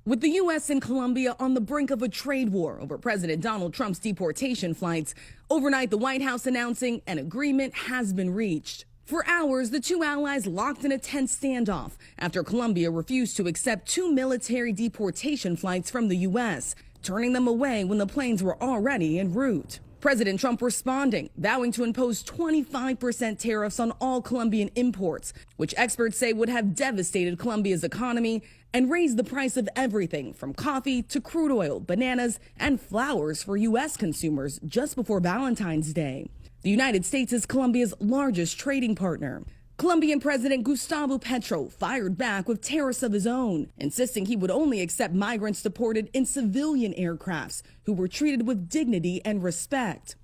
With the U.S. and Colombia on the brink of a trade war over President Donald Trump's deportation flights, overnight the White House announcing an agreement has been reached. For hours, the two allies locked in a tense standoff after Colombia refused to accept two military deportation flights from the U.S., turning them away when the planes were already en route. President Trump responding, vowing to impose 25% tariffs on all Colombian imports, which experts say would have devastated Colombia's economy and raised the price of everything from coffee to crude oil, bananas, and flowers for U.S. consumers just before Valentine's Day. The United States is Colombia's largest trading partner. Colombian President Gustavo Petro fired back with tariffs of his own, insisting he would only accept migrants deported in civilian aircrafts who were treated with dignity and respect.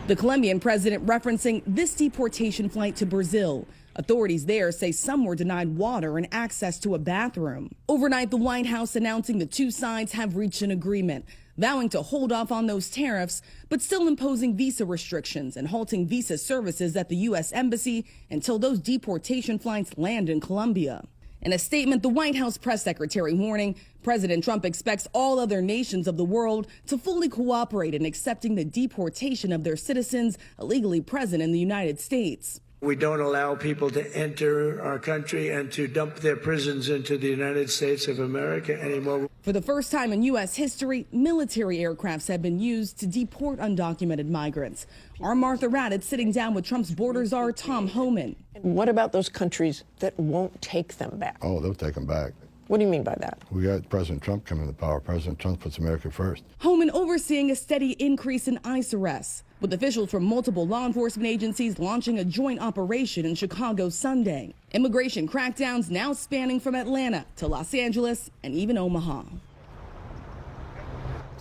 The Colombian president referencing this deportation flight to Brazil. Authorities there say some were denied water and access to a bathroom. Overnight, the White House announcing the two sides have reached an agreement, vowing to hold off on those tariffs, but still imposing visa restrictions and halting visa services at the U.S. Embassy until those deportation flights land in Colombia. In a statement, the White House press secretary warning President Trump expects all other nations of the world to fully cooperate in accepting the deportation of their citizens illegally present in the United States. We don't allow people to enter our country and to dump their prisons into the United States of America anymore. For the first time in U.S. history, military aircrafts have been used to deport undocumented migrants. Our Martha Raddatz sitting down with Trump's border czar, Tom Homan. What about those countries that won't take them back? Oh, they'll take them back. What do you mean by that? We got President Trump coming to power. President Trump puts America first. Homan overseeing a steady increase in ICE arrests, with officials from multiple law enforcement agencies launching a joint operation in Chicago Sunday. Immigration crackdowns now spanning from Atlanta to Los Angeles and even Omaha.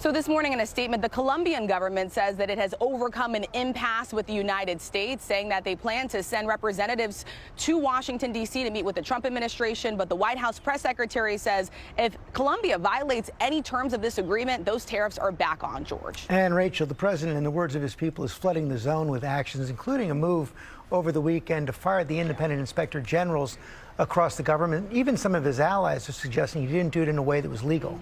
So this morning in a statement, the Colombian government says that it has overcome an impasse with the United States, saying that they plan to send representatives to Washington, D.C. to meet with the Trump administration. But the White House press secretary says if Colombia violates any terms of this agreement, those tariffs are back on, George. And Rachel, the president, in the words of his people, is flooding the zone with actions, including a move over the weekend to fire the independent inspector generals across the government. Even some of his allies are suggesting he didn't do it in a way that was legal.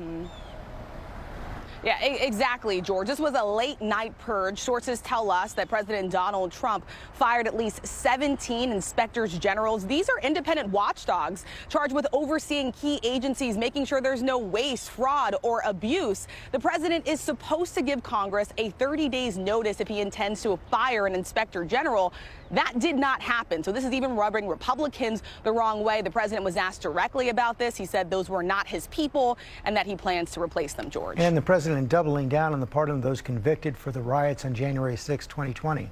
Yeah, exactly, George. This was a late night purge. Sources tell us that President Donald Trump fired at least 17 inspectors generals. These are independent watchdogs charged with overseeing key agencies, making sure there's no waste, fraud, or abuse. The president is supposed to give Congress a 30 days notice if he intends to fire an inspector general. That did not happen. So this is even rubbing Republicans the wrong way. The president was asked directly about this. He said those were not his people and that he plans to replace them, George. And the president doubling down on the pardon of those convicted for the riots on January 6, 2020.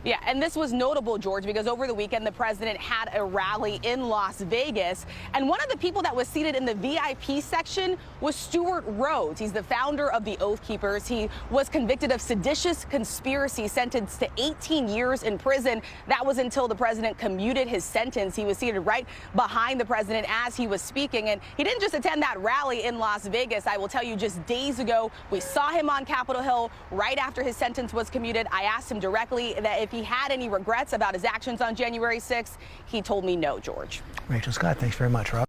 Yeah, and this was notable, George, because over the weekend, the president had a rally in Las Vegas. And one of the people that was seated in the VIP section was Stuart Rhodes. He's the founder of the Oath Keepers. He was convicted of seditious conspiracy, sentenced to 18 years in prison. That was until the president commuted his sentence. He was seated right behind the president as he was speaking. And he didn't just attend that rally in Las Vegas. I will tell you, just days ago, we saw him on Capitol Hill right after his sentence was commuted. I asked him directly that if he had any regrets about his actions on January 6th. He told me no, George. Rachel Scott, thanks very much, Rob.